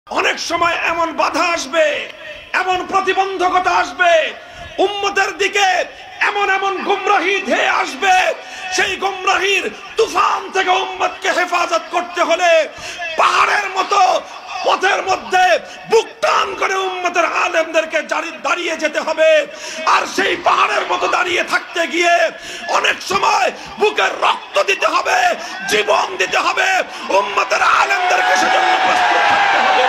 অনেক সময় এমন বাধা আসবে, এমন প্রতিবন্ধকতা আসবে, উম্মতের দিকে এমন এমন গুমরাহি ধেয়ে আসবে, সেই গুমরাহির তুফান থেকে উম্মতকে হেফাজত করতে হলে পাহাড়ের মতো পথের মধ্যে বুক টান করে উম্মতের আলেমদেরকে দাঁড়িয়ে যেতে হবে। আর সেই পাহাড়ের মতো দাঁড়িয়ে থাকতে গিয়ে অনেক সময় বুকের রক্ত দিতে হবে, জীবন দিতে হবে, উম্মতের আলেমদেরকে সেজন্য প্রস্তুত থাকতে হবে।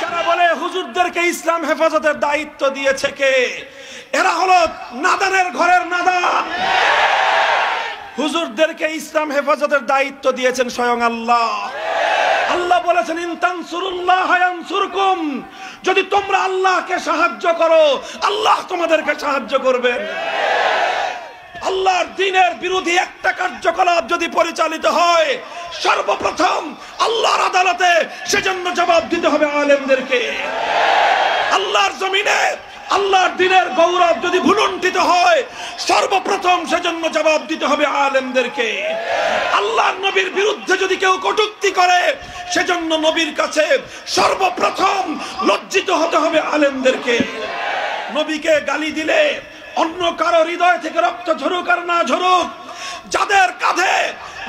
যারা বলে হুজুরদেরকে ইসলাম হেফাজতের দায়িত্ব দিয়েছে কে? এরা হলো নাদানের ঘরের নাদান। হুজুরদেরকে ইসলাম হেফাজতের দায়িত্ব দিয়েছেন স্বয়ং আল্লাহ। আল্লাহ বলেছেন ইন তানসুরুল্লাহ ইয়ানসুরকুম, যদি তোমরা আল্লাহকে সাহায্য করো আল্লাহ তোমাদেরকে সাহায্য করবেন। আল্লাহর দ্বীনের বিরোধী একটা কার্যকলাপ যদি পরিচালিত হয়, সর্বপ্রথম আল্লাহর আদালতে সেজন্য জবাব দিতে হবে আলেমদেরকে। আল্লাহর জমিনে আল্লাহর দ্বীনের গৌরব যদি ভুলুণ্ঠিত হয়, সর্বপ্রথম সেজন্য জবাব দিতে হবে আলেমদেরকে। আল্লাহর নবীর বিরুদ্ধে যদি কেউ কটূক্তি করে, সেজন্য নবীর কাছে সর্বপ্রথম লজ্জিত হতে হবে আলেমদেরকে। নবীকে গালি দিলে অন্য কারো হৃদয় থেকে রক্ত ঝরুক আর না ঝরুক, যাদের কাঁধে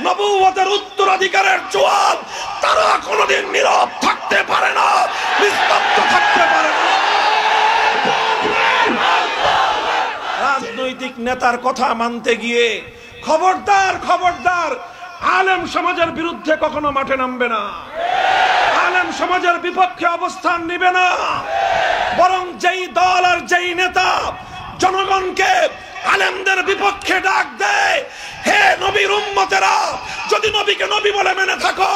নবুয়তের উত্তরাধিকারের জোয়াল, তারা কোনোদিন নীরব থাকতে পারে না, নিস্তব্ধ থাকতে পারে না। রাজনৈতিক নেতার কথা মানতে গিয়ে খবরদার খবরদার, আলেম সমাজের বিরুদ্ধে কখনো মাঠে নামবে না, আলেম সমাজের বিপক্ষে অবস্থান নিবে না। বরং যেই দল আর যেই নেতা জনগণকে আলেমদের বিপক্ষে ডাক দেয়, হে নবীর উম্মতেরা, যদি নবীকে নবী বলে মেনে থাকো,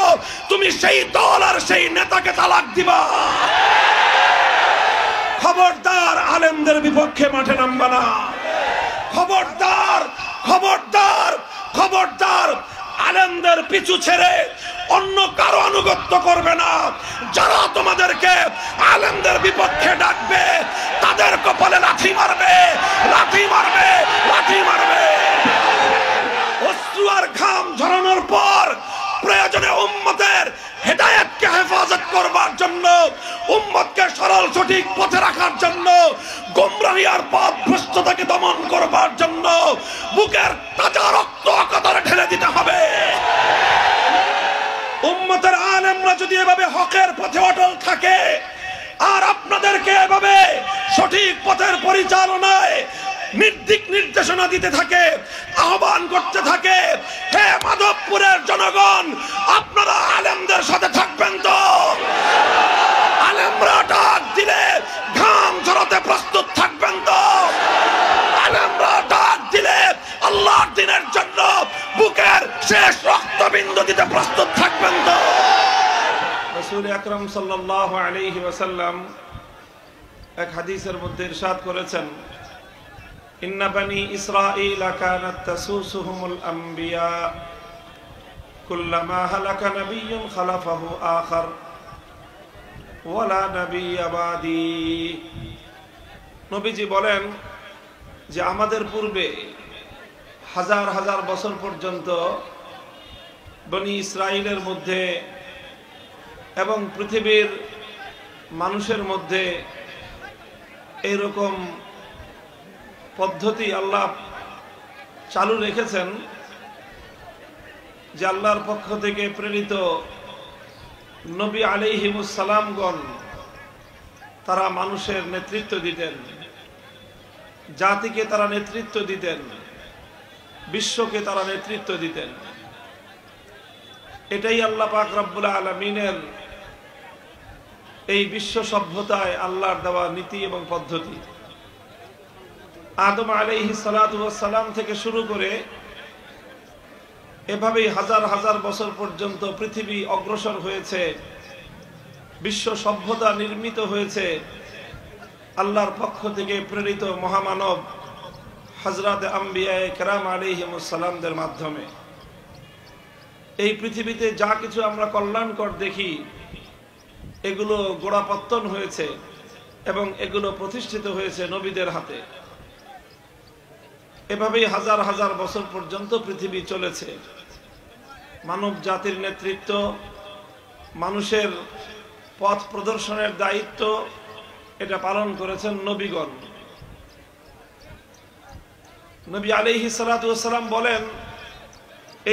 তুমি সেই দল আর সেই নেতাকে তালাক দিবা। খবরদার আলেমদের বিপক্ষে মাঠে নামবা না। খবরদার খবরদার খবরদার, আলেমদের পিছু ছেড়ে অন্য কারো আনুগত্য করবে না। যারা তোমাদেরকে আলেমদের বিপক্ষে ডাকবে, তাদের কপালে লাথি মারবে, লাথি মারবে, লাথি মারবে। অশ্রু আর ঘাম ঝরানোর পর প্রয়োজনে উম্মতের হেদায়েতকে হেফাজত করবার জন্য, উম্মতকে সরল সঠিক পথে রাখার জন্য, গোমরাহি আর পথভ্রষ্টতাকে দমন করবার জন্য বুকের তাজা রক্ত কাতারে ঢেলে দিতে হবে। উম্মতের আলেমরা যদি এভাবে হকের পথে অটল থাকে আর আপনাদেরকে এভাবে সঠিক পথের পরিচালনায় দিক নির্দেশনা দিতে থাকে, আহ্বান করতে থাকে, হে মাধবপুরের জনগণ, আপনারা আলেমদের সাথে থাকবেন তো? আলেমরা ডাক দিলে ঘাম ঝরাতে প্রস্তুত থাকবেন তো? আলেমরা ডাক দিলে আল্লাহর দ্বীনের জন্য বুকের শেষ রক্তবিন্দু দিতে প্রস্তুত থাকবেন তো? রাসূল আকরাম সাল্লাল্লাহু আলাইহি ওয়াসাল্লাম এক হাদিসের মধ্যে ইরশাদ করেছেন, ইন্না বানি ইসরাঈল কানাত তাসুসুহুমুল আম্বিয়া কুল্লামা হালাকা নাবিয়্যুন খালাফাহু আখার ওয়ালা নাবিয়্যা বাদি। নবীজি বলেন যে আমাদের পূর্বে হাজার হাজার বছর পর্যন্ত বনি ইসরাঈলের মধ্যে এবং পৃথিবীর মানুষের মধ্যে এরকম পদ্ধতি আল্লাহ চালু রেখেছেন যে আল্লাহর পক্ষ থেকে প্রেরিত নবী আলাইহিমুস সালামগণ তারা মানুষের নেতৃত্ব দিতেন, জাতিকে তারা নেতৃত্ব দিতেন, বিশ্বকে তারা নেতৃত্ব দিতেন। এটাই আল্লাহ পাক রব্বুল আলামিনের এই বিশ্ব সভ্যতায় আল্লাহর দেওয়া নীতি এবং পদ্ধতি। আদম আলাইহিস সালাতু ওয়াস সালাম থেকে শুরু করে এভাবেই হাজার হাজার বছর পর্যন্ত পৃথিবী অগ্রসর হয়েছে, বিশ্ব সভ্যতা নির্মিত হয়েছে আল্লাহর পক্ষ থেকে প্রেরিত মহামানব হযরত আম্বিয়ায়ে কেরাম আলাইহিমুস সালামদের মাধ্যমে। এই পৃথিবীতে যা কিছু আমরা কল্যাণকর দেখি, এগুলো গোড়াপত্তন হয়েছে এবং এগুলো প্রতিষ্ঠিত হয়েছে নবীদের হাতে। এভাবেই হাজার হাজার বছর পর্যন্ত পৃথিবী চলেছে। মানব জাতির নেতৃত্ব মানুষের পথ প্রদর্শনের দায়িত্ব এটা পালন করেছেন নবীগণ। নবী আলাইহিস সালাতু ওয়াস সালাম বলেন,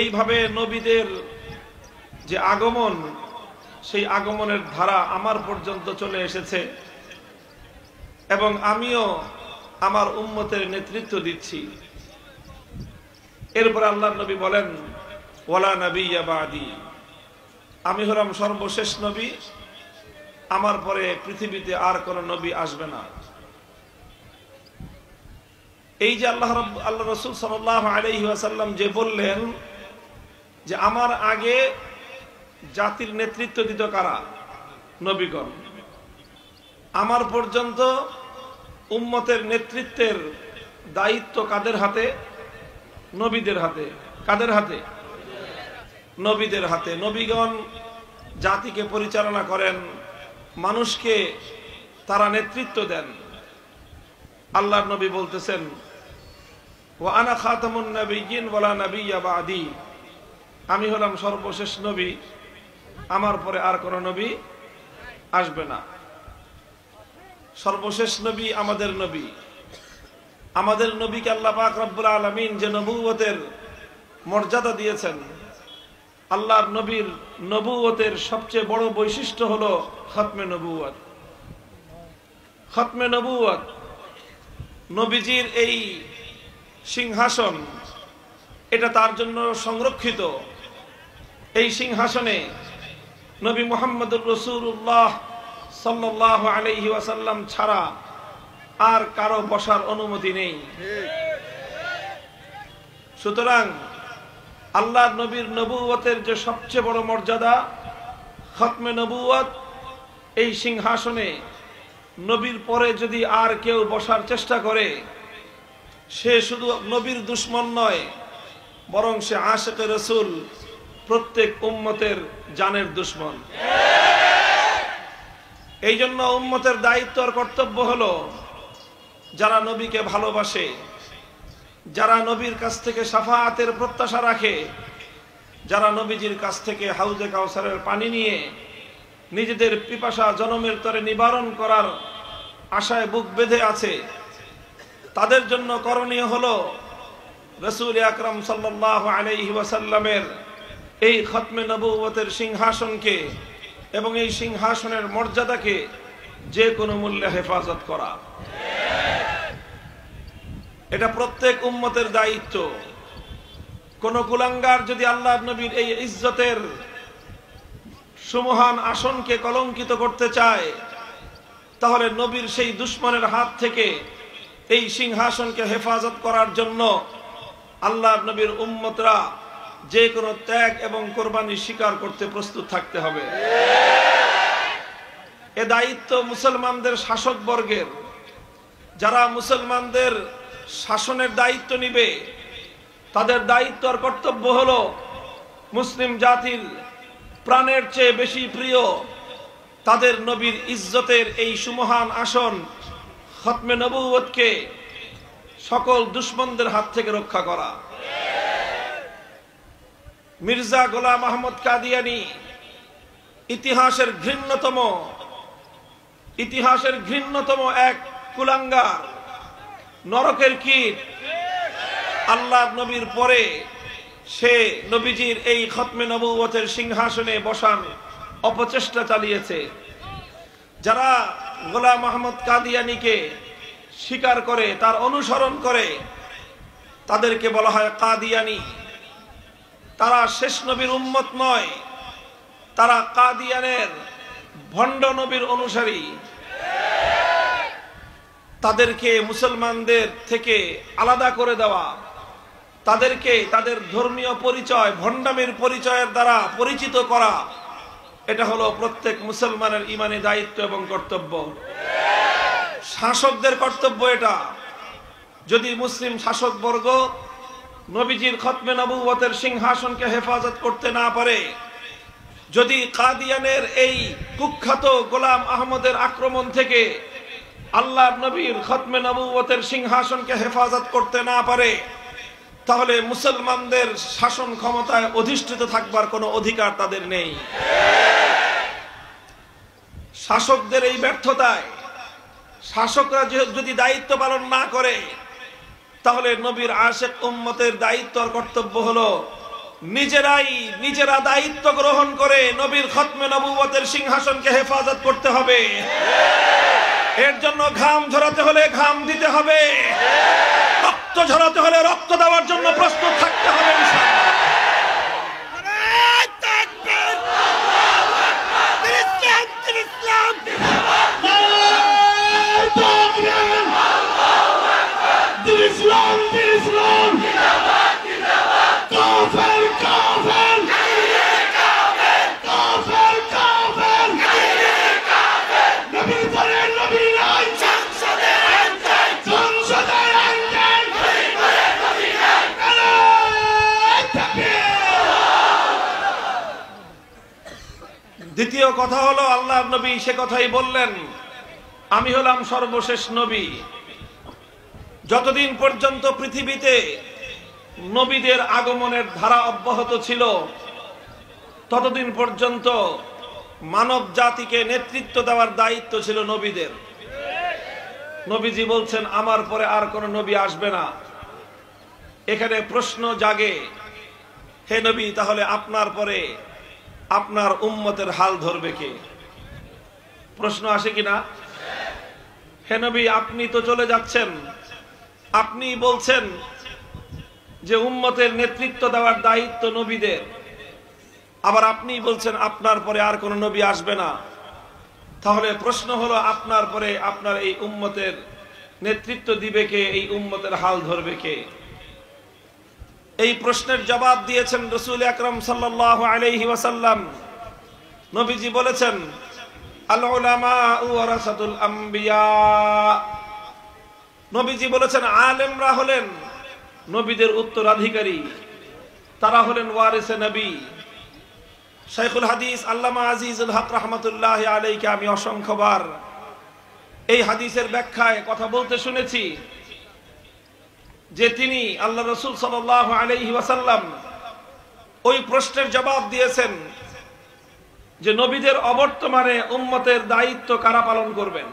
এইভাবে নবীদের যে আগমন, সেই আগমনের ধারা আমার পর্যন্ত চলে এসেছে এবং আমিও আমার উম্মতের নেতৃত্ব দিচ্ছি। এরপর আল্লাহর নবী বলেন, ওয়ালা নাবিয়্যা বা'দি, আমি হলাম সর্বশেষ নবী, আমার পরে পৃথিবীতে আর কোন নবী আসবে না। এই যে আল্লাহ রাসূল সাল্লাল্লাহু আলাইহি ওয়াসাল্লাম যে বললেন যে আমার আগে জাতির নেতৃত্ব দিত কারা? নবীগণ। আমার পর্যন্ত উম্মতের নেতৃত্বের দায়িত্ব কাদের হাতে? নবীদের হাতে। কাদের হাতে? নবীদের হাতে। নবীগণ জাতিকে পরিচালনা করেন, মানুষকে তারা নেতৃত্ব দেন। আল্লাহর নবী বলতেছেন, ওয়া আনা খাতামুন নাবিয়্যিন ওয়ালা নাবিয়্যা বা'দি, আমি হলাম সর্বশেষ নবী, আমার পরে আর কোন নবী আসবে না। সর্বশেষ নবী আমাদের নবী। আমাদের নবীকে আল্লাহ পাক রব্বুল আলামিন যে নবুয়তের মর্যাদা দিয়েছেন, আল্লাহর নবীর নবুয়তের সবচেয়ে বড় বৈশিষ্ট্য হলো খতমে নবুয়ত। খতমে নবুয়ত, নবীজির এই সিংহাসন, এটা তার জন্য সংরক্ষিত। এই সিংহাসনে নবী মুহাম্মদুর রাসূলুল্লাহ সাল্লাল্লাহু আলাইহি ওয়াসাল্লাম ছাড়া আর কারো বসার অনুমতি নেই। সুতরাং আল্লাহর নবীর নবুয়তের যে সবচেয়ে বড় মর্যাদা খতমে নবুয়ত, এই সিংহাসনে নবীর পরে যদি আর কেউ বসার চেষ্টা করে, সে শুধু নবীর দুশমন নয়, বরং সে আশিকে রাসূল, প্রত্যেক উম্মতের জানের দুশমন। এই জন্য উম্মতের দায়িত্ব আর কর্তব্য হলো, যারা নবীকে ভালোবাসে, যারা নবীর কাছ থেকে শাফাআতের প্রত্যাশা রাখে, যারা নবীজির কাছ থেকে হাউজে কাউসারের পানি নিয়ে নিজেদের পিপাসা জনমের তরে নিবারণ করার আশায় বুক বেঁধে আছে, তাদের জন্য করণীয় হলো রাসূল আকরাম সাল্লাল্লাহু আলাইহি ওয়াসাল্লামের এই খতমে নবুয়তের সিংহাসনকে এবং এই সিংহাসনের মর্যাদাকে যে কোনো মূল্যে হেফাজত করা। এটা প্রত্যেক উম্মতের দায়িত্ব। কোন কুলাঙ্গার যদি আল্লাহর নবীর এই ইজ্জতের সুমহান আসনকে কলঙ্কিত করতে চায়, তাহলে নবীর সেই দুশমনের হাত থেকে এই সিংহাসনকে হেফাজত করার জন্য আল্লাহর নবীর উম্মতরা যে কোনো ত্যাগ এবং কোরবানি স্বীকার করতে প্রস্তুত থাকতে হবে। এ দায়িত্ব মুসলমানদের শাসক বর্গের। যারা মুসলমানদের শাসনের দায়িত্ব নিবে, তাদের দায়িত্ব আর কর্তব্য হলো মুসলিম জাতির প্রাণের চেয়ে বেশি প্রিয় তাদের নবীর ইজ্জতের এই সুমহান আসন খতমে নবুয়তকে সকল দুশমনদের হাত থেকে রক্ষা করা। মির্জা গোলাম আহমদ কাদিয়ানী ইতিহাসের ঘৃণ্যতম এক কুলাঙ্গার, নরকের কীট। আল্লাহর নবীর পরে সে নবীজির এই খতমে নবুয়তের সিংহাসনে বসার অপচেষ্টা চালিয়েছে। যারা গোলাম আহমদ কাদিয়ানীকে স্বীকার করে, তার অনুসরণ করে, তাদেরকে বলা হয় কাদিয়ানী। তারা শেষ নবীর উম্মত নয়, তারা কাদিয়ানের ভণ্ড নবীর অনুসারী। তাদেরকে মুসলমানদের থেকে আলাদা করে দেওয়া, তাদেরকে তাদের ধর্মীয় পরিচয়, ভণ্ডামির পরিচয়ের দ্বারা পরিচিত করা, এটা হলো প্রত্যেক মুসলমানের ঈমানি দায়িত্ব এবং কর্তব্য। শাসকদের কর্তব্য এটা। যদি মুসলিম শাসকবর্গ নবীজির খতমে নবুয়তের সিংহাসনকে হেফাজত করতে না পারে, যদি কাদিয়ানের এই কুখ্যাত গোলাম আহমদের আক্রমণ থেকে আল্লাহর নবীর খতমে নবুয়তের সিংহাসনকে হেফাজত করতে না পারে, তাহলে মুসলমানদের শাসন ক্ষমতায় অধিষ্ঠিত থাকবার কোনো অধিকার তাদের নেই। শাসকদের এই ব্যর্থতায় শাসকরা যদি দায়িত্ব পালন না করে, তাহলে নবীর আশিক উম্মতের দায়িত্ব আর কর্তব্য হলো নিজেরা দায়িত্ব গ্রহণ করে নবীর খতমে নবুয়তের সিংহাসনকে হেফাজত করতে হবে। এর জন্য ঘাম ঝরাতে হলে ঘাম দিতে হবে, রক্ত ঝরাতে হলে রক্ত দেওয়ার জন্য প্রস্তুত থাকতে হবে ইনশাআল্লাহ। দ্বিতীয় কথা হলো, আল্লাহর নবী সে কথাই বললেন, আমি হলাম সর্বশেষ নবী। যতদিন পর্যন্ত পৃথিবীতে নবীদের আগমনের ধারা অব্যাহত ছিল, ততদিন পর্যন্ত মানব জাতিকে নেতৃত্ব দেওয়ার দায়িত্ব ছিল নবীদের। নবীজি বলছেন, আমার পরে আর কোন নবী আসবে না। এখানে প্রশ্ন জাগে, হে নবী, তাহলে আপনার পরে আপনার উম্মতের হাল ধরবে কে? প্রশ্ন আসে কিনা? হে নবী, আপনি তো চলে যাচ্ছেন, আপনি বলছেন যে উম্মতের নেতৃত্ব দেওয়ার দায়িত্ব নবীদের, আবার আপনি বলছেন আপনার পরে আর কোন নবী আসবে না। তাহলে প্রশ্ন হলো, আপনার পরে আপনার এই উম্মতের নেতৃত্ব দিবে কে? এই উম্মতের হাল ধরবে কে? এই প্রশ্নের জবাব দিয়েছেন রাসূল আকরাম সাল্লাল্লাহু আলাইহি ওয়াসাল্লাম। নবীজি বলেছেন, আল উলামা ওয়ারাসাতুল আম্বিয়া। নবীজি বলেছেন, আলেমরা হলেন নবীদের উত্তরাধিকারী, তারা হলেন ওয়ারিসে নবী। শাইখুল হাদিস আল্লামা আজিজুল হক রাহমাতুল্লাহি আলাইহি আমি অসংখ্যবার এই হাদিসের ব্যাখ্যায় কথা বলতে শুনেছি যে তিনি আল্লাহ রাসূল সাল্লাল্লাহু আলাইহি ওয়াসাল্লাম ওই প্রশ্নের জবাব দিয়েছেন যে নবীদের অবর্তমানে উম্মতের দায়িত্ব কারা পালন করবেন।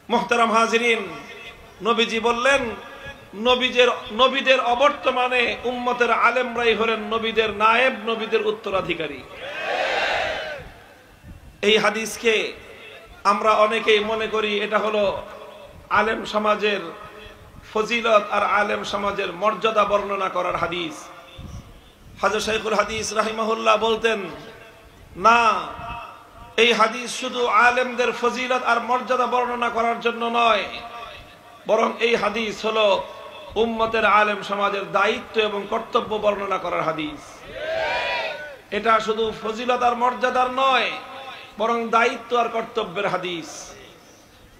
মুহতারাম হাজিরিন, নবীজি বললেন, নবীদের অবর্তমানে উম্মতের আলেমরাই হলেন নবীদের নায়েব, নবীদের উত্তরাধিকারী। এই হাদিসকে আমরা অনেকেই মনে করি এটা হলো আলেম সমাজের ফজিলত আর আলেম সমাজের মর্যাদা বর্ণনা করার হাদিস। হযরত শাইখুল হাদিস রাহিমাহুল্লাহ বলতেন, না, এই হাদিস শুধু আলেমদের ফজিলত আর মর্যাদা বর্ণনা করার জন্য নয়, বরং এই হাদিস হলো উম্মতের আলেম সমাজের দায়িত্ব এবং কর্তব্য বর্ণনা করার হাদিস। এটা শুধু ফজিলত আর মর্যাদার নয়, বরং দায়িত্ব আর কর্তব্যের হাদিস।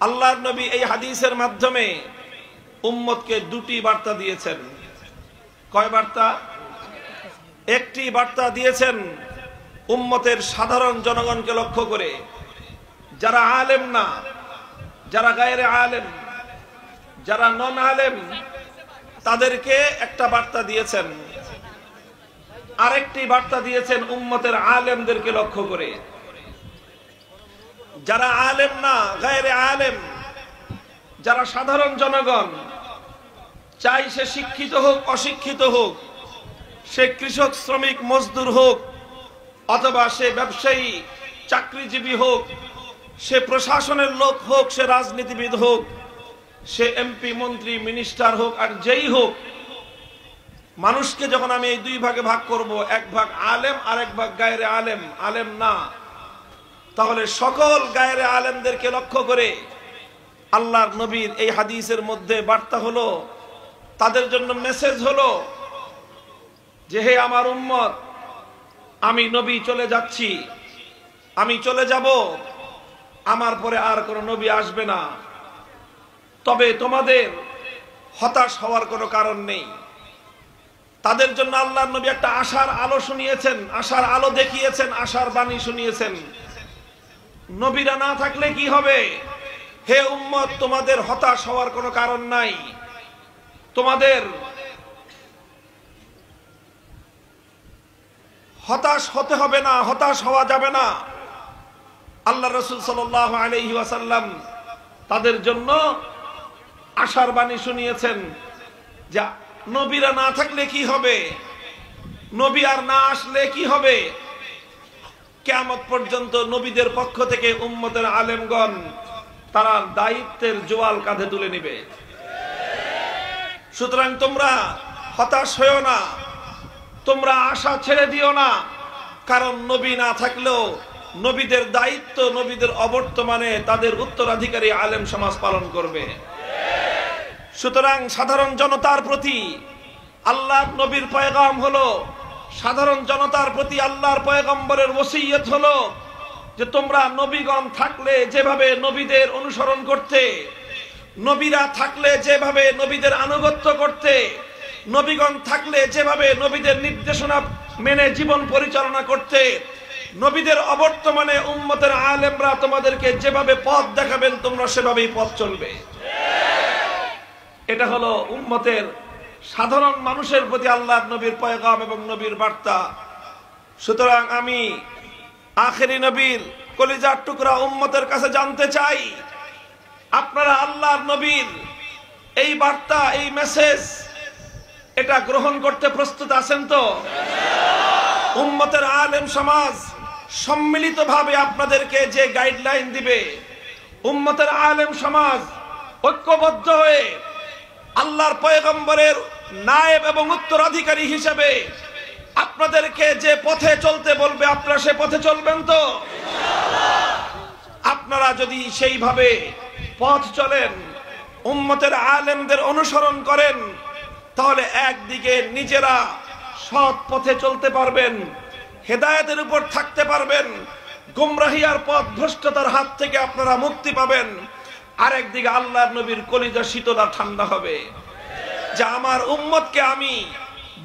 আল্লাহর নবী এই হাদিসের মাধ্যমে উম্মতকে দুটি বার্তা দিয়েছেন। কয় বার্তা? একটি বার্তা দিয়েছেন উম্মতের সাধারণ জনগণকে লক্ষ্য করে, যারা আলেম না, যারা গায়রে আলেম, যারা নন আলেম, তাদেরকে একটা বার্তা দিয়েছেন। আরেকটি বার্তা দিয়েছেন উম্মতের আলেমদেরকে লক্ষ্য করে। যারা আলেম না, গায়রে আলেম, যারা সাধারণ জনগণ, চাই সে শিক্ষিত হোক অশিক্ষিত হোক, সে কৃষক শ্রমিক মজদুর হোক, অথবা সে ব্যবসায়ী চাকরিজীবী হোক, সে প্রশাসনের লোক হোক, সে রাজনীতিবিদ হোক, সে এমপি মন্ত্রী মিনিস্টার হোক, আর যেই হোক, মানুষকে যখন আমি এই দুই ভাগে ভাগ করব, এক ভাগ আলেম আর এক ভাগ গায়রে আলেম, আলেম না, তাহলে সকল গায়রে আলেমদেরকে লক্ষ্য করে আল্লাহর নবীর এই হাদিসের মধ্যে বার্তা হলো, তাদের জন্য মেসেজ হলো যে হে আমার উম্মত, আমি নবী চলে যাচ্ছি, আমি চলে যাব, আমার পরে আর কোনো নবী আসবে না। তবে তোমাদের হতাশ হওয়ার কোনো কারণ নেই। তাদের জন্য আল্লাহর নবী একটা আশার আলো শুনিয়েছেন, আশার আলো দেখিয়েছেন, আশার বাণী শুনিয়েছেন। নবীরা না থাকলে কি হবে? হে উম্মত, তোমাদের হতাশ হওয়ার কোনো কারণ নাই, তোমাদের হতাশ হতে হবে না, হতাশ হওয়া যাবে না। আল্লাহ রাসূল সাল্লাল্লাহু আলাইহি ওয়াসাল্লাম তাদের জন্য আশার বাণী শুনিয়েছেন যে নবীরা না থাকলে কি হবে, নবী আর না আসলে কি হবে। কিয়ামত পর্যন্ত নবীদের পক্ষ থেকে উম্মতের আলেমগণ তারা দায়িত্বের জোয়াল কাঁধে তুলে নেবে। সুতরাং তোমরা হতাশ হয়ো না, তোমরা আশা ছেড়ে দিও না, কারণ নবী না থাকলেও নবীদের দায়িত্ব, নবীদের অবর্তমানে তাদের উত্তরাধিকারী আলেম সমাজ পালন করবে। সুতরাং সাধারণ জনতার প্রতি আল্লাহর নবীর পয়গাম হলো, সাধারণ জনতার প্রতি আল্লাহর পয়গম্বরের ওসিয়ত হলো যে তোমরা নবীগণ থাকলে যেভাবে নবীদের অনুসরণ করতে, নবীরা থাকলে যেভাবে নবীদের আনুগত্য করতে, নবীগণ থাকলে যেভাবে নবীদের নির্দেশনা মেনে জীবন পরিচালনা করতে, নবীদের অবর্তমানে উম্মতের আলেমরা তোমাদেরকে যেভাবে পথ দেখাবেন তোমরা সেভাবেই পথ চলবে। এটা হলো উম্মতের সাধারণ মানুষের প্রতি আল্লাহর নবীর পয়গাম এবং নবীর বার্তা। সুতরাং আমি আখেরি নবীর কলিজার টুকরা উম্মতের কাছে জানতে চাই, আপনারা আল্লাহর নবীর এই বার্তা, এই মেসেজ এটা গ্রহণ করতে প্রস্তুত আছেন তো? উম্মতের আলেম সমাজ সম্মিলিতভাবে আপনাদেরকে যে গাইডলাইন দিবে, উম্মতের আলেম সমাজ ঐক্যবদ্ধ হয়ে আল্লাহর পয়গম্বরের নায়েব এবং উত্তরাধিকারী হিসেবে আপনাদেরকে যে পথে চলতে বলবে আপনারা সে পথে চলবেন তো? আপনারা যদি সেইভাবে পথ চলেন, উম্মতের আলেমদের অনুসরণ করেন, তাহলে একদিকে নিজেরা সৎ পথে চলতে পারবেন, হেদায়েতের উপর থাকতে পারবেন, গুমরাহি আর পথ ভ্রষ্টতার হাত থেকে আপনারা মুক্তি পাবেন। আরেকদিকে আল্লাহর নবীর কলিজা শীতল আর ঠান্ডা হবে যে আমার উম্মতকে আমি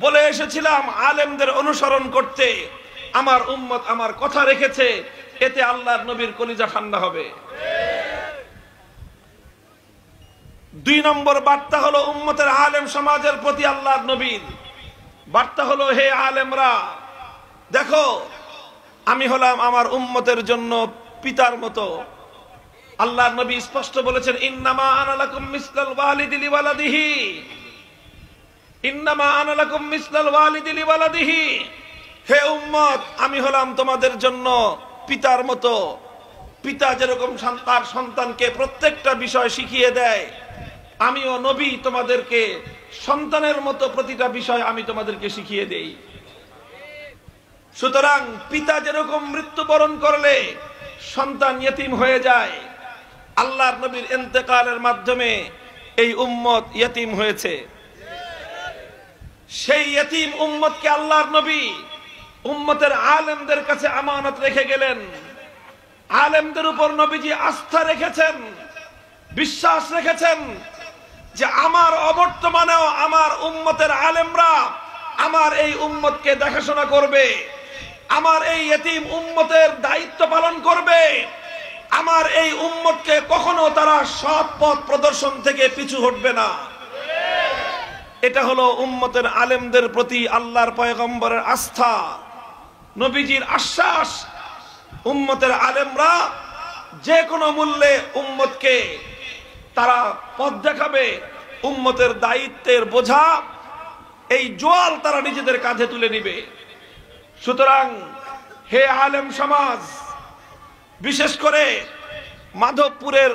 বলে এসেছিলাম আলেমদের অনুসরণ করতে, আমার উম্মত আমার কথা রেখেছে, এতে আল্লাহর নবীর কলিজা ঠান্ডা হবে। 2 নম্বর বার্তা হলো উম্মতের আলেম সমাজের প্রতি আল্লাহর নবীর বার্তা হলো, হে আলেমরা দেখো আমি হলাম আমার উম্মতের জন্য পিতার মতো। আল্লাহর নবী স্পষ্ট বলেছেন, ইন্নামা আনা লাকুম মিসলাল ওয়ালিদি লিওয়ালাদিহি, ইন্নামা আনা লাকুম মিসলাল ওয়ালিদি লিওয়ালাদিহি। হে উম্মত, আমি হলাম তোমাদের জন্য পিতার মতো। পিতা যেরকম তার সন্তানকে প্রত্যেকটা বিষয় শিখিয়ে দেয়, আমিও নবী তোমাদেরকে সন্তানের মতো প্রতিটা বিষয় আমি তোমাদেরকে শিখিয়ে দেই। সুতরাং পিতা যেরকম মৃত্যুবরণ করলে সন্তান ইয়েতিম হয়ে যায়, আল্লাহর নবীর ইন্তেকালের মাধ্যমে এই উম্মত ইয়েতিম হয়েছে। সেই ইয়েতিম উম্মতকে আল্লাহর নবী উম্মতের আলেমদের কাছে আমানত রেখে গেলেন। আলেমদের উপর নবীজি আস্থা রেখেছেন, বিশ্বাস রেখেছেন যে আমার অবর্তমানেও আমার উম্মতের আলেমরা আমার এই উম্মতকে দেখাশোনা করবে, আমার এই ইয়েতিম উম্মতের দায়িত্ব পালন করবে, আমার এই উম্মতকে কখনো তারা সৎ পথ প্রদর্শন থেকে পিছু হটবে না। এটা হলো উম্মতের আলেমদের প্রতি আল্লাহর পয়গম্বরের আস্থা, নবীজির আশ্বাস। উম্মতের আলেমরা যে কোনো মূল্যে উম্মতকে তারা পথ দেখাবে, উম্মতের দায়িত্বের বোঝা এই জোয়াল তারা নিজেদের কাঁধে তুলে নিবে। সুতরাং হে আলেম সমাজ, বিশেষ করে মাধবপুরের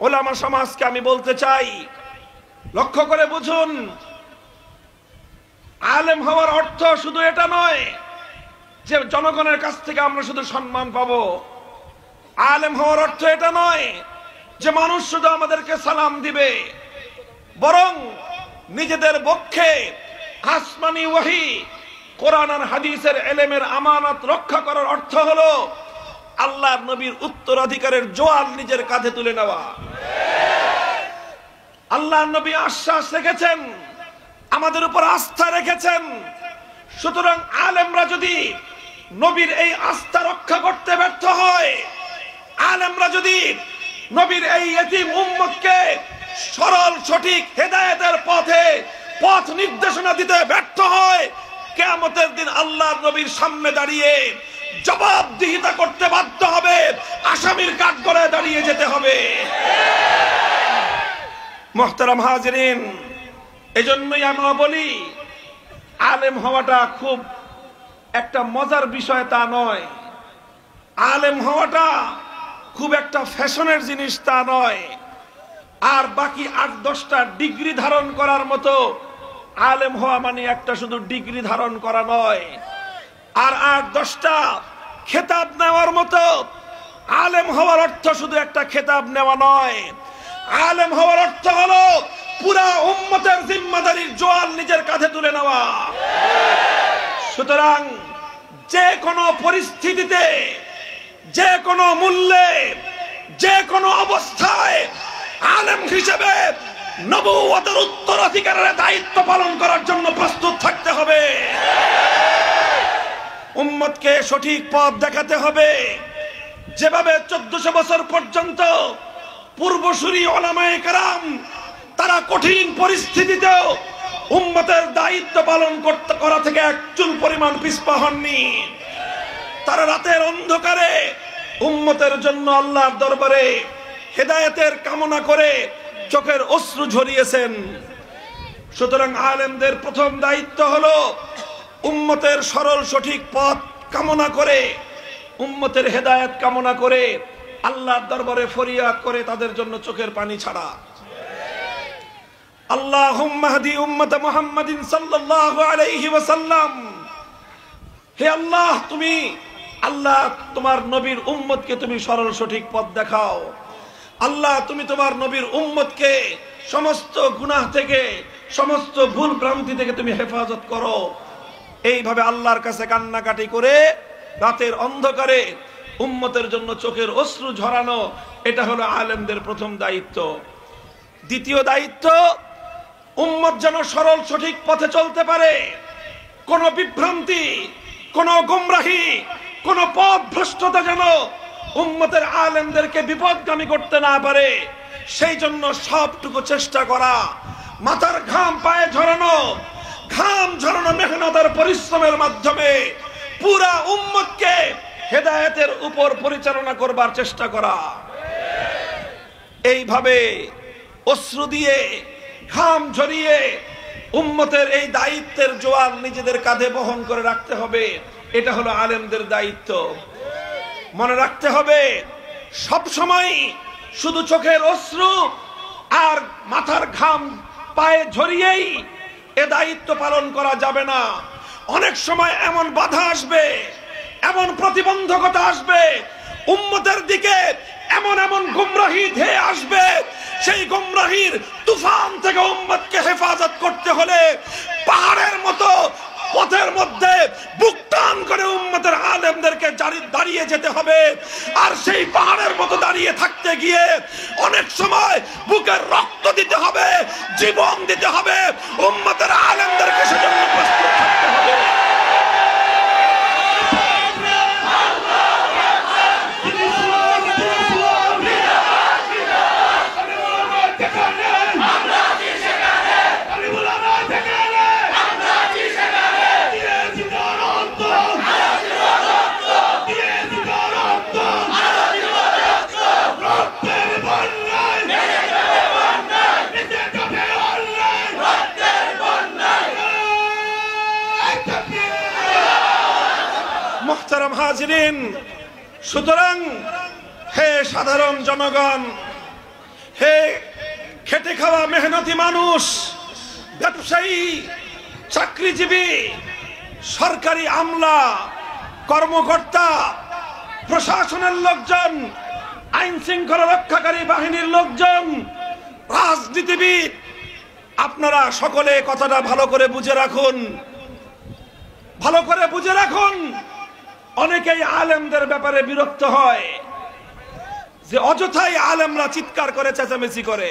ওলামা সমাজকে আমি বলতে চাই, লক্ষ্য করে বুঝুন, আলেম হওয়ার অর্থ শুধু এটা নয় যে জনগণের কাছ থেকে আমরা শুধু সম্মান পাবো। আলেম হওয়ার অর্থ এটা নয় যে মানুষ শুধু আমাদেরকে সালাম দিবে, বরং নিজেদের বক্ষে আসমানি ওহী, কোরআন আর হাদিসের ইলমের আমানত রক্ষা করার অর্থ হলো আল্লাহর নবীর উত্তরাধিকারের জোয়াল নিজের কাঁধে তুলে নেওয়া। আল্লাহর নবী আশ্বাস রেখেছেন, আমাদের উপর আস্থা রেখেছেন। সুতরাং আলেমরা যদি নবীর এই আস্থা রক্ষা করতে ব্যর্থ হয়, আলেমরা যদি নবীর এই ইয়েতিম উম্মতকে সরল সঠিক হেদায়েতের পথে পথ নির্দেশনা দিতে ব্যর্থ হয়, কিয়ামতের দিন আল্লাহর নবীর সামনে দাঁড়িয়ে জবাবদিহিতা করতে বাধ্য হবে। আশা মুহতারাম হাজিরিন, এজন্যই আমরা বলি আলেম হওয়াটা খুব একটা মজার বিষয় তা নয়। আলেম হওয়াটা খুব একটা ফ্যাশনের জিনিস তা নয়। আর বাকি 8-10টা ডিগ্রি ধারণ করার মতো আলেম হওয়া মানে একটা শুধু ডিগ্রি ধারণ করা নয়। আর 8-10টা খেতাব নেওয়ার মতো আলেম হওয়ার অর্থ শুধু একটা খেতাব নেওয়া নয়। আলেম হওয়ার অর্থ হলো পুরা উম্মতের জিম্মাদারির জোয়াল নিজের কাঁধে তুলে নেওয়া। সুতরাং যে কোনো পরিস্থিতিতে, যে কোনো মূল্যে, যে কোনো অবস্থায় আলেম হিসেবে নবুয়তের উত্তরাধিকারের দায়িত্ব পালন করার জন্য প্রস্তুত থাকতে হবে। উম্মতকে সঠিক পথ দেখাতে হবে। যেভাবে 1400 বছর পর্যন্ত পূর্বসূরি উলামায়ে কেরাম তারা কঠিন পরিস্থিতিতেও উম্মতের দায়িত্ব পালন করা থেকে এক চুল পরিমাণ পিছপা হননি। তারা রাতের অন্ধকারে উম্মতের জন্য আল্লাহর দরবারে হেদায়েতের কামনা করে চোখের অশ্রু ঝরিয়েছেন। সুতরাং আলেমদের প্রথম দায়িত্ব হলো উম্মতের সরল সঠিক পথ কামনা করে, উম্মতের হেদায়েত কামনা করে আল্লাহর দরবারে ফরিয়াদ করে তাদের জন্য চোখের পানি ছাড়া। আল্লাহুম্মা হাদি উম্মত মুহাম্মাদিন সাল্লাল্লাহু আলাইহি ওয়াসাল্লাম। হে আল্লাহ, তুমি আল্লাহ তোমার নবীর উম্মতকে তুমি সরল সঠিক পথ দেখাও। আল্লাহ, তুমি তোমার নবীর উম্মতকে সমস্ত গুনাহ থেকে, সমস্ত ভুল ভ্রান্তি থেকে তুমি হেফাজত করো। এইভাবে আল্লাহর কাছে কান্নাকাটি করে রাতের অন্ধকারে উম্মতের জন্য চোখের অশ্রু ঝরানো, এটা হলো আলেমদের প্রথম দায়িত্ব। দ্বিতীয় দায়িত্ব, উম্মত যেন সরল সঠিক পথে চলতে পারে, কোন বিভ্রান্তি, কোন গোমরাহি, কোন পথ ভ্রষ্টতা যেন উম্মতের আলেমদেরকে বিপদগামী করতে না পারে, সেই জন্য সবটুকু চেষ্টা করা। মাথার ঘাম পায়ে ঝরানো, ঘাম ঝরানো মেহনতের পরিশ্রমের মাধ্যমে পুরা উম্মতকে হেদায়েতের উপর পরিচালনা করবার চেষ্টা করা। এইভাবে অশ্রু দিয়ে, ঘাম ঝরিয়ে উম্মতের এই দায়িত্বের জোয়াল নিজেদের কাঁধে বহন করে রাখতে হবে। এটা হলো আলেমদের দায়িত্ব। মনে রাখতে হবে, সব সময় শুধু চোখের অশ্রু আর মাথার ঘাম পায়ে ঝরিয়েই এ দায়িত্ব পালন করা যাবে না। অনেক সময় এমন বাধা আসবে, এমন প্রতিবন্ধকতা আসবে, উম্মতের দিকে এমন এমন গুমরাহি ধেয়ে আসবে, সেই গুমরাহির তুফান থেকে উম্মতকে হেফাজত করতে হলে পাহাড়ের মতো পথের মধ্যে বুক টান করে উম্মতের আলেমদেরকে দাঁড়িয়ে যেতে হবে। আর সেই পাহাড়ের মতো দাঁড়িয়ে থাকতে গিয়ে অনেক সময় বুকের রক্ত দিতে হবে, জীবন দিতে হবে। উম্মতের আলেমদেরকে সেজন্য প্রস্তুত থাকতে হবে। মুহতারাম হাজিরিন, সুতরাং হে সাধারণ জনগণ, হে খেটে খাওয়া মেহনতি মানুষ, ব্যবসায়ী, চাকরিজীবী, সরকারি আমলা, কর্মকর্তা, প্রশাসনের লোকজন, আইন শৃঙ্খলা রক্ষাকারী বাহিনীর লোকজন, রাজনীতিবিদ, আপনারা সকলে কথাটা ভালো করে বুঝে রাখুন, ভালো করে বুঝে রাখুন। অনেকেই আলেমদের ব্যাপারে বিরক্ত হয় যে অযথাই আলেমরা চিৎকার করে, চেঁচামেচি করে।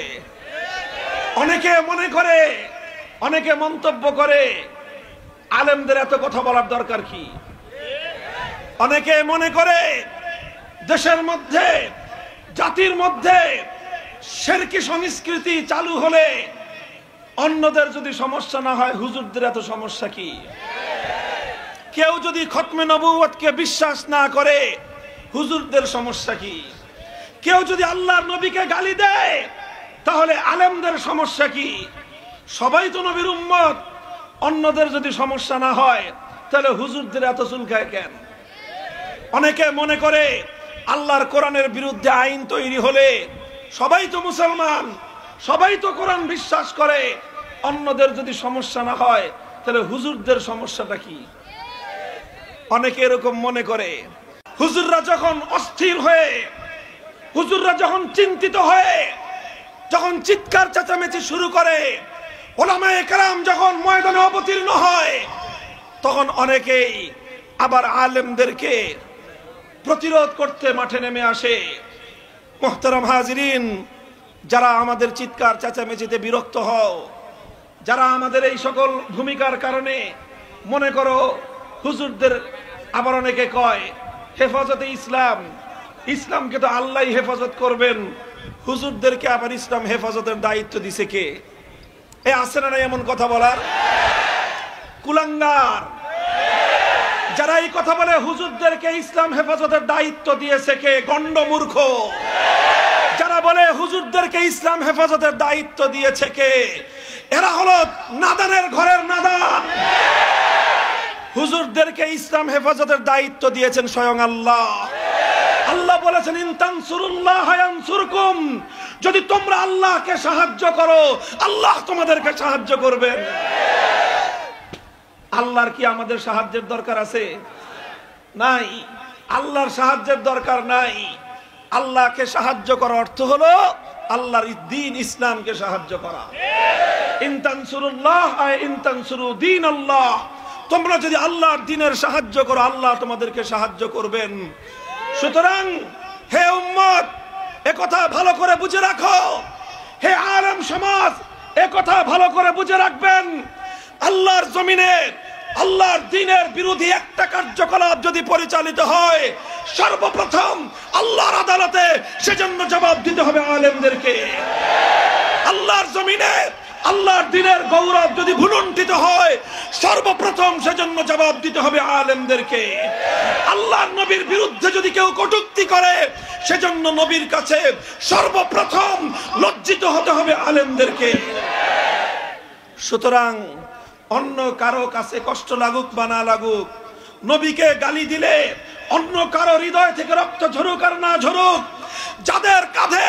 অনেকে মনে করে, অনেকে মন্তব্য করে, আলেমদের এত কথা বলার দরকার কি? অনেকে মনে করে দেশের মধ্যে, জাতির মধ্যে শিরকি সংস্কৃতি চালু হলে অন্যদের যদি সমস্যা না হয়, হুজুরদের এত সমস্যা কি? কেউ যদি খতমে নবুয়তকে বিশ্বাস না করে, হুজুরদের সমস্যা কি? কেউ যদি আল্লাহর নবীকে গালি দেয়, তাহলে আলেমদের সমস্যা কি? সবাই তো নবীর উম্মত, অন্যদের যদি সমস্যা না হয় তাহলে হুজুরদের এত চুলকায় কেন? অনেকে মনে করে আল্লাহর কোরআনের বিরুদ্ধে আইন তৈরি হলে সবাই তো মুসলমান, সবাই তো কোরআন বিশ্বাস করে, অন্যদের যদি সমস্যা না হয় তাহলে হুজুরদের সমস্যাটা কি? অনেকে এরকম মনে করে। হুজুররা যখন অস্থির হয়ে, হুজুররা যখন চিন্তিত হয়ে, যখন চিৎকার চেঁচামেচি শুরু করে, ওলামায়ে কেরাম যখন ময়দানে অবতীর্ণ হয়, তখন অনেকেই আবার আলেমদেরকে প্রতিরোধ করতে মাঠে নেমে আসে। মুহতারাম হাজিরিন, যারা আমাদের চিৎকার চেঁচামেচিতে বিরক্ত হও, যারা আমাদের এই সকল ভূমিকার কারণে মনে করো হুজুরদের, আবার অনেকে কয় হেফাজতে ইসলাম, ইসলামকে তো আল্লাহই হেফাজত করবেন, হুজুরদেরকে আবার ইসলাম হেফাজতের দায়িত্ব দিছে কে? এ আছে না এমন কথা বলার? কুলাঙ্গার যারা এই কথা বলে হুজুরদেরকে ইসলাম হেফাজতের দায়িত্ব দিয়েছে কে? গন্ডমূর্খ যারা বলে হুজুরদেরকে ইসলাম হেফাজতের দায়িত্ব দিয়েছে কে? এরা হলো নাদানের ঘরের নাদান। হুজুরদেরকে ইসলাম হেফাজতের দায়িত্ব দিয়েছেন স্বয়ং আল্লাহ। আল্লাহ বলেছেন ইন তানসুরুল্লাহ ইয়ানসুরকুম, যদি তোমরা আল্লাহকে সাহায্য করো আল্লাহ তোমাদেরকে সাহায্য করবেন। আল্লাহর কি আমাদের সাহায্যের দরকার আছে? নাই, আল্লাহর সাহায্যের দরকার নাই। আল্লাহকে সাহায্য করার অর্থ হলো আল্লাহর দ্বীন ইসলামকে সাহায্য করা। ইন তানসুরুল্লাহ আয় ইন তানসুরু দীনাল্লাহ, তোমরা যদি আল্লাহর দ্বীনের সাহায্য করো আল্লাহ তোমাদেরকে সাহায্য করবেন। সুতরাং হে উম্মত, একথা ভালো করে বুঝে রাখো। হে আলেম সমাজ, একথা ভালো করে বুঝে রাখবেন। আল্লাহর জমিনে আল্লাহর দ্বীনের বিরোধী একটা কার্যকলাপ যদি পরিচালিত হয়, সর্বপ্রথম আল্লাহর আদালতে সেজন্য জবাব দিতে হবে আলেমদেরকে। আল্লাহর জমিনে আল্লাহর দ্বীনের গৌরব যদি ভুলুণ্ঠিত হয়, সর্বপ্রথম সেজন্য জবাব দিতে হবে আলেমদেরকে। আল্লাহর নবীর বিরুদ্ধে যদি কেউ কটূক্তি করে, সেজন্য নবীর কাছে সর্বপ্রথম লজ্জিত হতে হবে আলেমদেরকে। সুতরাং অন্য কারো কাছে কষ্ট লাগুক বা না লাগুক, নবীকে গালি দিলে অন্য কারো হৃদয় থেকে রক্ত ঝরুক আর না ঝরুক, যাদের কাঁধে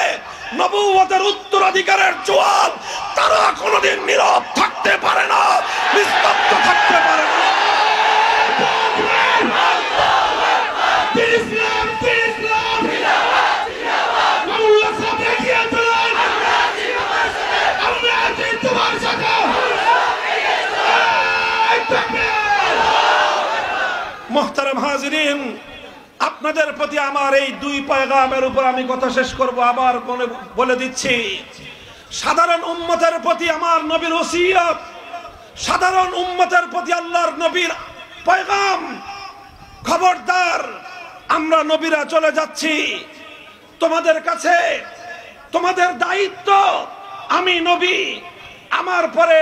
নবুয়তের উত্তরাধিকারের জোয়াল, তারা কোনোদিন নীরব থাকতে পারে না, নিস্তব্ধ থাকতে পারে না। মুহতারাম হাজিরিন, আপনাদের প্রতি আমার এই দুই পয়গামের উপর আমি কথা শেষ করব। আবার বলে দিচ্ছি, সাধারণ উম্মতের প্রতি আমার নবীর ওসিয়ত, সাধারণ উম্মতের প্রতি আল্লাহর নবীর পয়গাম, খবরদার, আমরা নবীরা চলে যাচ্ছি, তোমাদের কাছে তোমাদের দায়িত্ব আমি নবী আমার পরে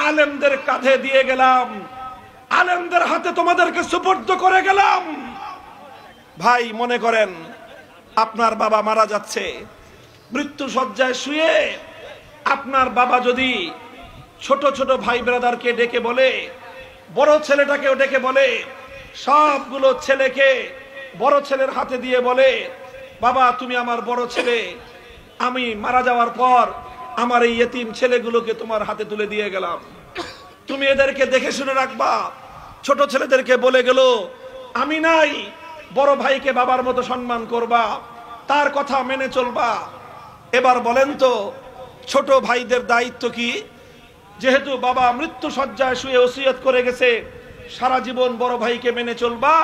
আলেমদের কাঁধে দিয়ে গেলাম, আলেমদের হাতে তোমাদেরকে সুপর্দ করে গেলাম। ভাই, মনে করেন আপনার বাবা মারা যাচ্ছে, মৃত্যু শয্যায় শুয়ে আপনার বাবা যদি ছোট ছোট ভাই ব্রাদারকে ডেকে বলে, বড় ছেলেটাকেও ডেকে বলে, সবগুলো ছেলেকে বড় ছেলের হাতে দিয়ে বলে, বাবা তুমি আমার বড় ছেলে, আমি মারা যাওয়ার পর আমার এই ইয়েতিম ছেলেগুলোকে তোমার হাতে তুলে দিয়ে গেলাম, তুমি এদেরকে দেখে শুনে রাখবা। ছোট ছেলেদেরকে বলে গেল, আমি নাই, বড় ভাইকে বাবার মতো সম্মান করবা, তার কথা মেনে চলবা। এবার বলেন তো, ছোট ভাইদের দায়িত্ব কি? যেহেতু বাবা মৃত্যু শয্যায় শুয়ে ওসিয়ত করে গেছে, সারা জীবন বড় ভাইকে মেনে চলবা,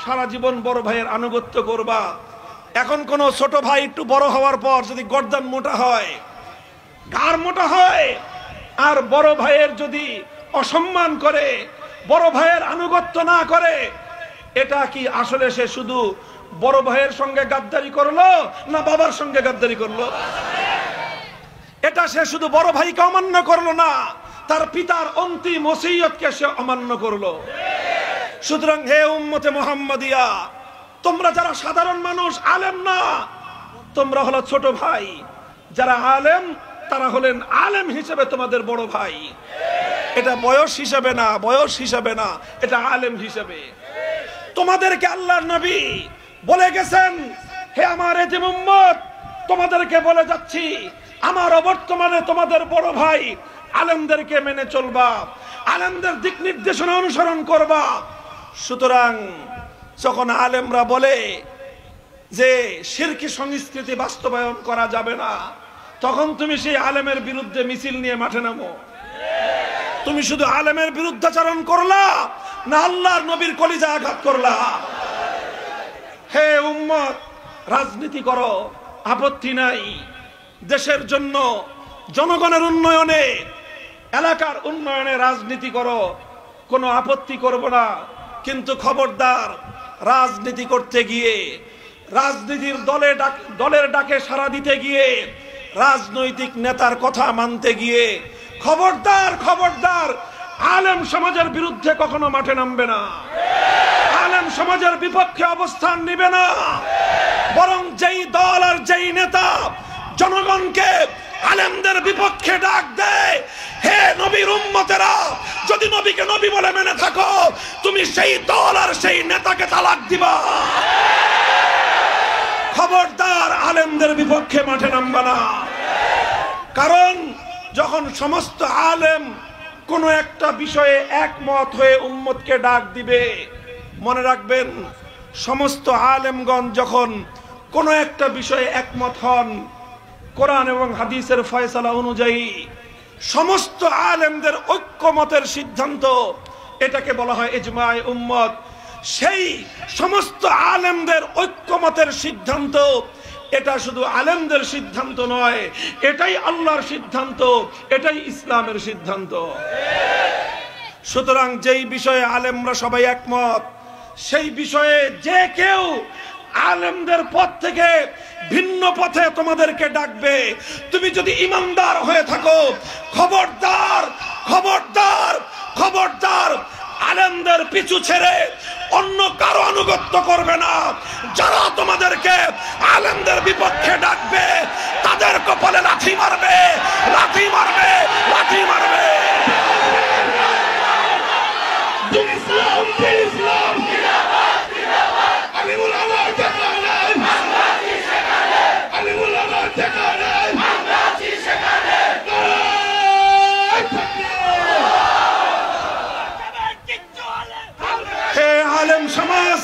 সারা জীবন বড় ভাইয়ের আনুগত্য করবা। এখন কোন ছোট ভাই একটু বড় হওয়ার পর যদি গর্দান মোটা হয়, ঘাড় মোটা হয়, আর বড় ভাইয়ের যদি অসম্মান করে, বড় ভাইয়ের আনুগত্য না করে, এটা কি আসলে সে শুধু বড় ভাইয়ের সঙ্গে গাদ্দারি করলো না বাবার সঙ্গে গাদ্দারি করলো? এটা সে শুধু বড় ভাইকে অমান্য করলো না, তার পিতার অন্তিম ওসিয়তকে সে অমান্য করলো। সুতরাং হে উম্মতে মুহাম্মাদিয়া, তোমরা যারা সাধারণ মানুষ, আলেম না, তোমরা হলো ছোট ভাই, যারা আলেম তারা হলেন আলেম হিসেবে তোমাদের বড় ভাই। এটা বয়স হিসেবে না, বয়স হিসেবে না, এটা আলেম হিসেবে। তোমাদেরকে আল্লাহর নবী বলে গেছেন, হে আমার এতিম উম্মত, তোমাদেরকে বলে যাচ্ছি, আমার অবর্তমানে তোমাদের বড় ভাই, আলেমদেরকে মেনে চলবা, আলেমদের দিক নির্দেশনা অনুসরণ করবা। সুতরাং যখন আলেমরা বলে যে শিরকি সংস্কৃতি বাস্তবায়ন করা যাবে না, তখন তুমি সেই আলেমের বিরুদ্ধে মিছিল নিয়ে মাঠে নামো। তুমি শুধু আলেমের বিরুদ্ধাচরণ করলা না আল্লাহর নবীর কলিজা আঘাত করলা? হে উম্মত, রাজনীতি করো, আপত্তি নাই। দেশের জন্য, জনগণের উন্নয়নে, এলাকার উন্নয়নে রাজনীতি করো, কোনো আপত্তি করব না। কিন্তু খবরদার, রাজনীতি করতে গিয়ে, রাজনীতির দলের ডাকে সাড়া দিতে গিয়ে, রাজনৈতিক নেতার কথা মানতে গিয়ে খবরদার, খবরদার, আলেম সমাজের বিরুদ্ধে কখনো মাঠে নামবে না, আলেম সমাজের বিপক্ষে অবস্থান নিবে না। বরং যেই দল আর যেই নেতা জনগণকে আলেমদের বিপক্ষে ডাক দেয়, হে নবীর উম্মতেরা, যদি নবীকে নবী বলে মেনে থাকো, তুমি সেই দল আর সেই নেতাকে তালাক দিবা। খবরদার, আলেমদের বিপক্ষে মাঠে নামবা না। কারণ যখন সমস্ত আলেম কোন একটা বিষয়ে একমত হয়ে উম্মতকে ডাক দিবে, মনে রাখবেন, সমস্ত আলেমগণ যখন কোন একটা বিষয়ে একমত হন, কোরআন এবং হাদিসের ফয়সালা অনুযায়ী সমস্ত আলেমদের ঐক্যমতের সিদ্ধান্ত, এটাকে বলা হয় ইজমায়ে উম্মত। সেই সমস্ত আলেমদের ঐক্যমতের সিদ্ধান্ত, এটা শুধু আলেমদের সিদ্ধান্ত নয়, এটাই আল্লাহর সিদ্ধান্ত, এটাই ইসলামের সিদ্ধান্ত। সুতরাং যেই বিষয়ে আলেমরা সবাই একমত, সেই বিষয়ে যে কেউ আলেমদের পথ থেকে ভিন্ন পথে তোমাদেরকে ডাকবে, তুমি যদি ইমানদার হয়ে থাকো, খবরদার, খবরদার, খবরদার, আলেমদের পিছু ছেড়ে অন্য কারো আনুগত্য করবে না। যারা তোমাদেরকে আলেমদের বিপক্ষে ডাকবে, তাদের কপালে লাথি মারবে, লাথি মারবে, লাথি মারবে। হে আলেম সমাজ,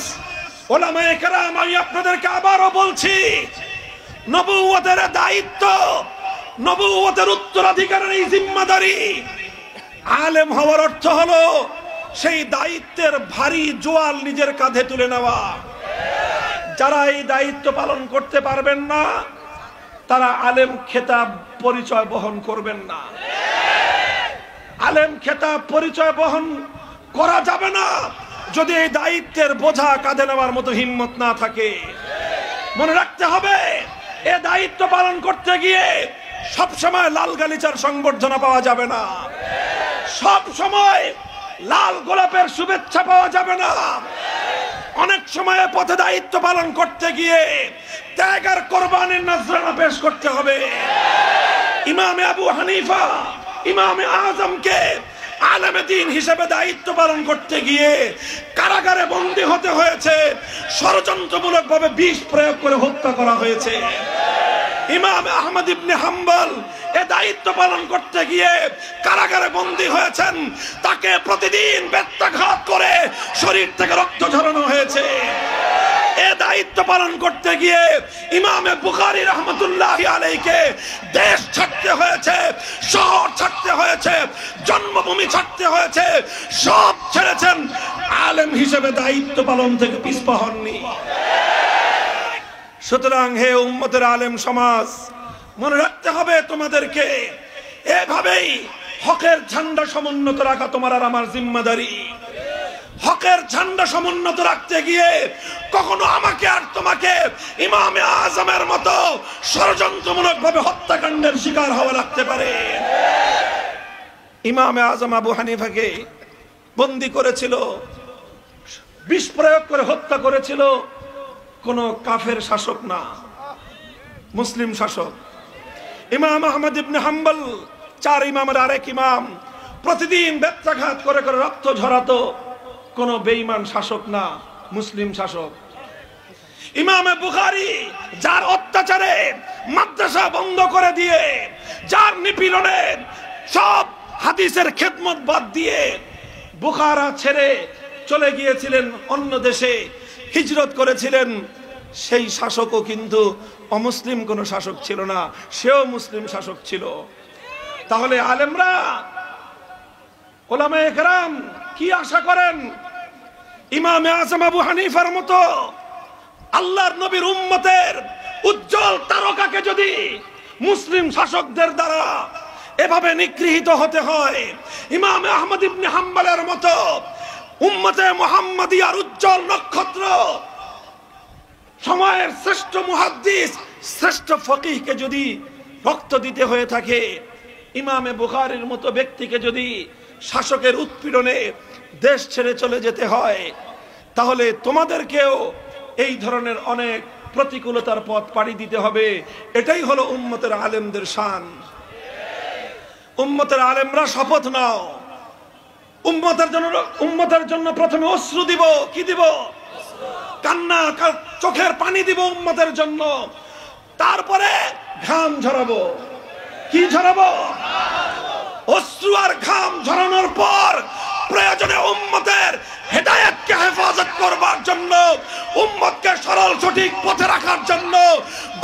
ওলামায়ে কেরাম, আমি আপনাদেরকে আবারও বলছি, নবুয়তের দায়িত্ব, নবুয়তের উত্তরাধিকারের এই জিম্মাদারি, আলেম হওয়ার অর্থ হলো সেই দায়িত্বের ভারী জোয়াল নিজের কাঁধে তুলে নেওয়া। যারা এই দায়িত্ব পালন করতে পারবেন না, তারা আলেম খেতাব পরিচয় বহন করবেন না। আলেম খেতাব পরিচয় বহন করা যাবে না যদি এই দায়িত্বের বোঝা কাঁধে নেওয়ার মতো হিম্মত না থাকে। মনে রাখতে হবে, এ দায়িত্ব পালন করতে গিয়ে সব সময় লাল গালিচার সংবর্ধনা পাওয়া যাবে না, সব সময় লাল গোলাপের শুভেচ্ছা পাওয়া যাবে না। অনেক সময় পথে দায়িত্ব পালন করতে গিয়ে ত্যাগ আর কোরবানির নজরানা পেশ করতে হবে। ইমামে আবু হানিফা, ইমামে আজমকে আলেমে দ্বীন হিসেবে দায়িত্ব পালন করতে গিয়ে কারাগারে বন্দী হতে হয়েছে, ষড়যন্ত্রমূলকভাবে বিষ প্রয়োগ করে হত্যা করা হয়েছে। ইমাম আহমদ ইবনে হাম্বল এ দায়িত্ব পালন করতে গিয়ে কারাগারে বন্দী হয়েছেন, তাকে প্রতিদিন বেত্রাঘাত করে শরীর থেকে রক্ত ঝরানো হয়েছে। এ দায়িত্ব পালন করতে গিয়ে ইমামে বুখারী রাহমাতুল্লাহি আলাইহিকে দেশ ছাড়তে হয়েছে, শহর ছাড়তে হয়েছে, জন্মভূমি ছাড়তে হয়েছে, সব ছেড়েছেন, আলেম হিসেবে দায়িত্ব পালন থেকে পিছপা হননি। সুতরাং হে উম্মতের আলেম সমাজ, মনে রাখতে হবে তোমাদেরকে, এভাবেই হকের ঝান্ডা সমুন্নত রাখা তোমার আর আমার জিম্মাদারি। হকের ঝান্ডা সমুন্নত রাখতে গিয়ে কখনো আমাকে আর তোমাকে ইমামে আজমের মতো ষড়যন্ত্রমূলক ভাবে হত্যাকাণ্ডের শিকার হওয়া লাগতে পারে। ইমামে আজম আবু হানিফাকে বন্দী করেছিল, বিষ প্রয়োগ করে হত্যা করেছিল কোন কাফের শাসক না, মুসলিম শাসক। ইমাম আহমদ ইবনে হাম্বল, 4 ইমামের আরেক ইমাম, প্রতিদিন বেত্রাঘাত করে করে রক্ত ঝরাতো, কোন বেঈমান শাসক না, মুসলিম শাসক। ইমামে বুখারী, যার অত্যাচারে মাদ্রাসা বন্ধ করে দিয়ে, যার নিপীড়নে সব হাদিসের খেদমত বাদ দিয়ে বুখারা ছেড়ে চলে গিয়েছিলেন অন্য দেশে, হিজরত করেছিলেন, সেই শাসকও কিন্তু অমুসলিম কোন শাসক ছিল না, সেও মুসলিম শাসক ছিল। তাহলে আলেমরা, ওলামায়ে কেরাম কি আশা করেন? ইমামে আযম আবু হানিফার মতো আল্লাহর নবীর উম্মতের উজ্জ্বল তারকাকে যদি মুসলিম শাসকদের দ্বারা এভাবে নিগৃহীত হতে হয়, ইমাম আহমদ ইবনে হাম্বলের মতো উম্মতে মুহাম্মাদিয়ার উজ্জ্বল নক্ষত্র, সময়ের শ্রেষ্ঠ মুহাদ্দিস, শ্রেষ্ঠ ফকিহকে যদি রক্ত দিতে হয়ে থাকে, ইমামে বুখারীর মতো ব্যক্তিকে যদি শাসকের উৎপীড়নে দেশ ছেড়ে চলে যেতে হয়, তাহলে তোমাদেরকেও এই ধরনের অনেক প্রতিকূলতার পথ পাড়ি দিতে হবে। এটাই হলো উম্মতের আলেমদের শান। উম্মতের আলেমরা শপথ নাও, উম্মতের জন্য প্রথমে অশ্রু দিব। কি দিব? কান্না, চোখের পানি দিব উম্মতের জন্য। তারপরে ঘাম ঝরাবো। কি ঝরাবো? অশ্রু আর ঘাম ঝরানোর পর প্রয়োজনে উম্মতের হেদায়েতকে হেফাজত করবার জন্য, উম্মতকে সরল সঠিক পথে রাখার জন্য,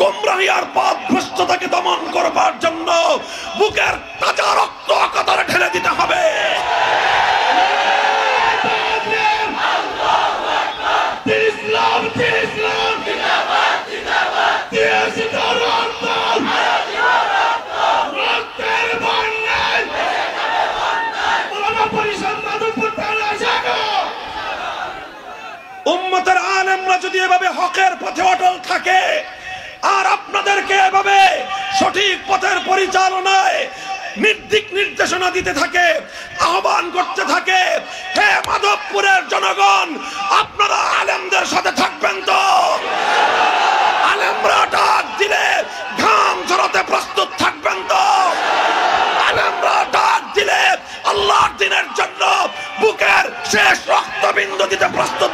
গোমরাহি আর পথভ্রষ্টতাকে দমন করবার জন্য বুকের তাজা রক্ত কাতরে ঢেলে দিতে হবে। উম্মতের আলেমরা যদি এভাবে হকের পথে অটল থাকে আর আপনাদেরকে এভাবে সঠিক পথের পরিচালনায় নির্দিক নির্দেশনা দিতে থাকে, আহ্বান করতে থাকে, হে মাধবপুরের জনগণ, আপনারা আলেমদের সাথে থাকবেন তো? আলেমরা ডাক দিলে ঘাম ঝরাতে প্রস্তুত থাকবেন তো? আলেমরা ডাক দিলে আল্লাহর দ্বীনের জন্য বুকের শেষ রক্তবিন্দু দিতে প্রস্তুত